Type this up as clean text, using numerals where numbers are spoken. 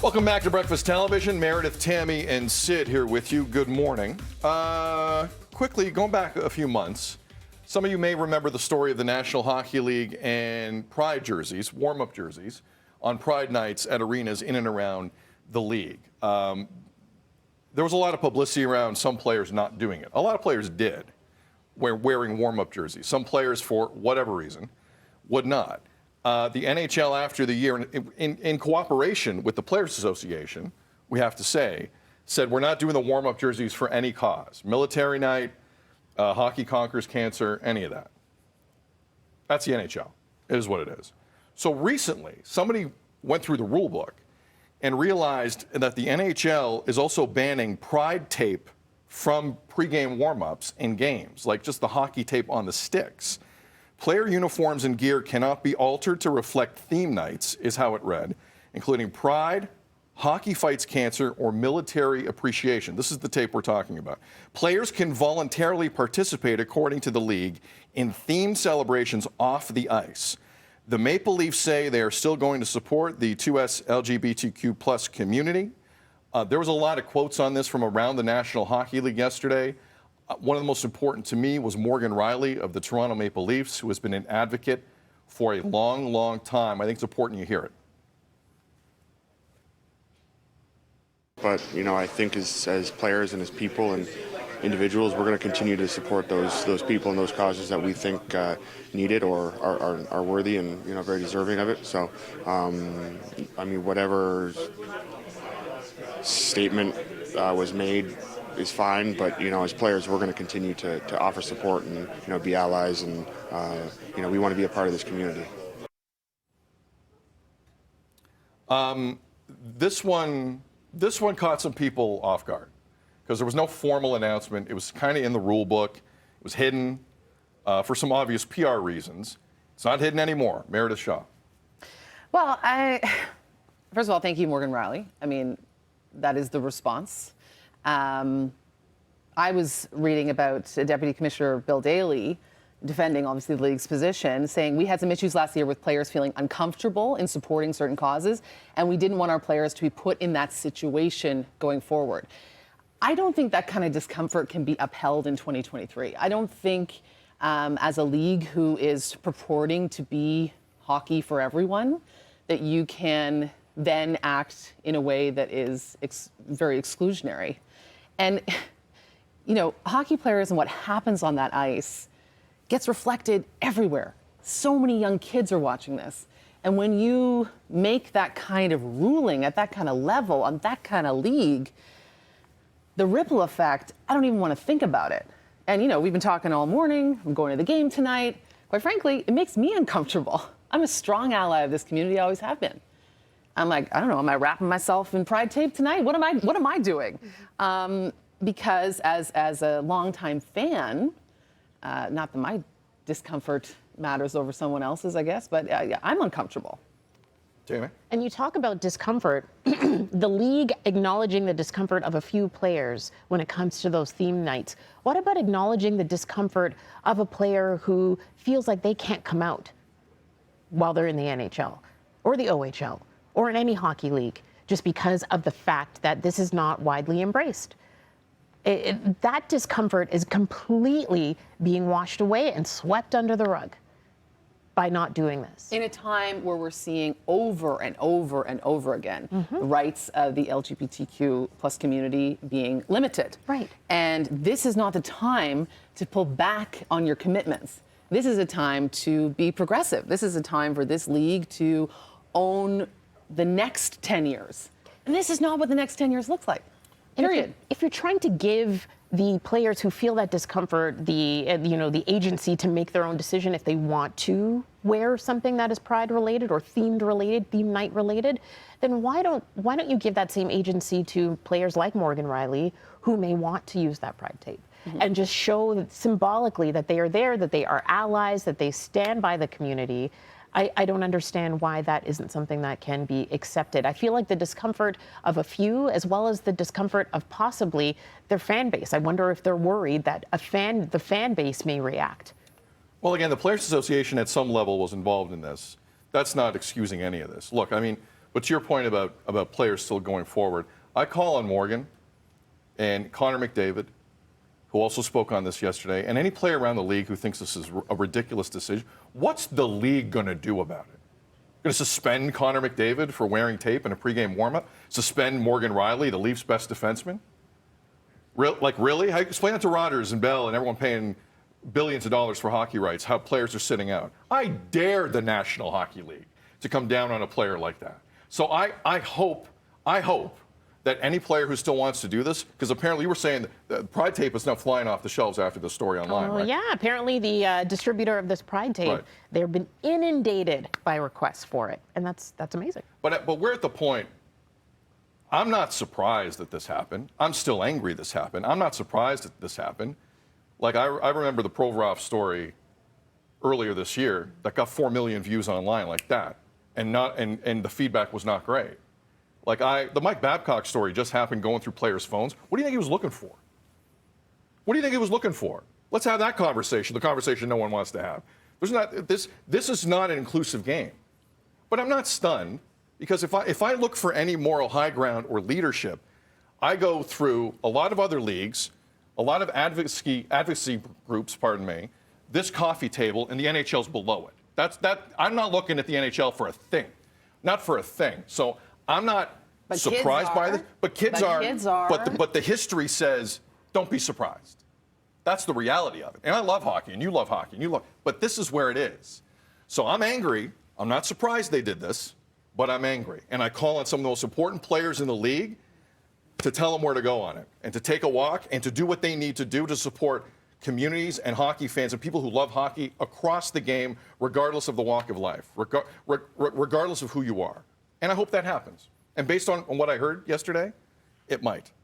Welcome back to Breakfast Television. Meredith, Tammie, and Sid here with you. Good morning. Quickly, going back a few months, some of you may remember the story of the National Hockey League and Pride jerseys, warm-up jerseys, on Pride nights at arenas in and around the league. There was a lot of publicity around some players not doing it. A lot of players did, wearing warm-up jerseys. Some players, for whatever reason, would not. The NHL, after the year, in cooperation with the Players Association, we have to say, said we're not doing the warm-up jerseys for any cause. Military night, hockey conquers cancer, any of that. That's the NHL. It is what it is. So recently, somebody went through the rule book and realized that the NHL is also banning Pride tape from pregame warm-ups in games, like just the hockey tape on the sticks. Player uniforms and gear cannot be altered to reflect theme nights, is how it read, including Pride, Hockey Fights Cancer, or Military Appreciation. This is the tape we're talking about. Players can voluntarily participate, according to the league, in themed celebrations off the ice. The Maple Leafs say they are still going to support the 2S LGBTQ plus community. There was a lot of quotes on this from around the National Hockey League yesterday. One of the most important to me was Morgan Riley of the Toronto Maple Leafs, who has been an advocate for a long, long time. I think it's important you hear it. But, you know, I think as players and as people and individuals, we're going to continue to support those people and those causes that we think need it or are worthy and, you know, very deserving of it. So, I mean, whatever statement was made is fine, but, you know, as players, we're going to continue to offer support and, you know, be allies, and, you know, we want to be a part of this community. This one caught some people off guard because there was no formal announcement. It was kind of in the rule book. It was hidden for some obvious PR reasons. It's not hidden anymore. Meredith Shaw. Well, first of all, thank you, Morgan Riley. I mean, that is the response. I was reading about Deputy Commissioner Bill Daley defending, obviously, the league's position, saying we had some issues last year with players feeling uncomfortable in supporting certain causes, and we didn't want our players to be put in that situation going forward. I don't think that kind of discomfort can be upheld in 2023. I don't think, as a league who is purporting to be hockey for everyone, that you can then act in a way that is very exclusionary. And, you know, hockey players and what happens on that ice gets reflected everywhere. So many young kids are watching this. And when you make that kind of ruling at that kind of level, on that kind of league, the ripple effect, I don't even want to think about it. And, you know, we've been talking all morning. I'm going to the game tonight. Quite frankly, it makes me uncomfortable. I'm a strong ally of this community. I always have been. I'm like, I don't know, am I wrapping myself in Pride tape tonight? What am I doing? Because as a longtime fan, not that my discomfort matters over someone else's, I guess, but I'm uncomfortable. Jamie? And you talk about discomfort, the league acknowledging the discomfort of a few players when it comes to those theme nights. What about acknowledging the discomfort of a player who feels like they can't come out while they're in the NHL or the OHL or in any hockey league, just because of the fact that this is not widely embraced? That discomfort is completely being washed away and swept under the rug by not doing this. In a time where we're seeing over and over and over again the rights of the LGBTQ plus community being limited. Right. And this is not the time to pull back on your commitments. This is a time to be progressive. This is a time for this league to own the next 10 years. And this is not what the next 10 years looks like. Period. If you're trying to give the players who feel that discomfort the agency to make their own decision if they want to wear something that is Pride related or themed related, theme night related, then why don't you give that same agency to players like Morgan Riley who may want to use that Pride tape and just show that symbolically that they are there, that they are allies, that they stand by the community. I don't understand why that isn't something that can be accepted. I feel like the discomfort of a few, as well as the discomfort of possibly their fan base. I wonder if they're worried that the fan base may react. Well, again, the Players Association at some level was involved in this. That's not excusing any of this. Look, I mean, But to your point about players still going forward, I call on Morgan and Connor McDavid, who also spoke on this yesterday, and any player around the league who thinks this is a ridiculous decision. What's the league going to do about it? Going to suspend Connor McDavid for wearing tape in a pregame warmup? Suspend Morgan Riley, the Leafs' best defenseman? Really? How explain that to Rodgers and Bell and everyone paying billions of dollars for hockey rights, how players are sitting out? I dare the National Hockey League to come down on a player like that. So I hope that any player who still wants to do this, because apparently you were saying that Pride tape is now flying off the shelves after the story online, right? Yeah, apparently the distributor of this Pride tape, Right. they've been inundated by requests for it, and that's amazing. But we're at the point, I'm not surprised that this happened. I'm still angry this happened. I'm not surprised that this happened. Like, I remember the Provorov story earlier this year that got 4 million views online like that, and the feedback was not great. Like, the Mike Babcock story just happened going through players' phones. What do you think he was looking for? What do you think he was looking for? Let's have that conversation, the conversation no one wants to have. This is not an inclusive game. But I'm not stunned, because if I look for any moral high ground or leadership, I go through a lot of other leagues, a lot of advocacy groups, this coffee table, and the NHL's below it. I'm not looking at the NHL for a thing. Not for a thing. So I'm not surprised by this. But kids are. But the history says, don't be surprised. That's the reality of it. And I love hockey, and you love hockey, but this is where it is. So I'm angry. I'm not surprised they did this, but I'm angry. And I call on some of the most important players in the league to tell them where to go on it, and to take a walk, and to do what they need to do to support communities and hockey fans and people who love hockey across the game, regardless of the walk of life, regardless of who you are. And I hope that happens. And based on what I heard yesterday, it might.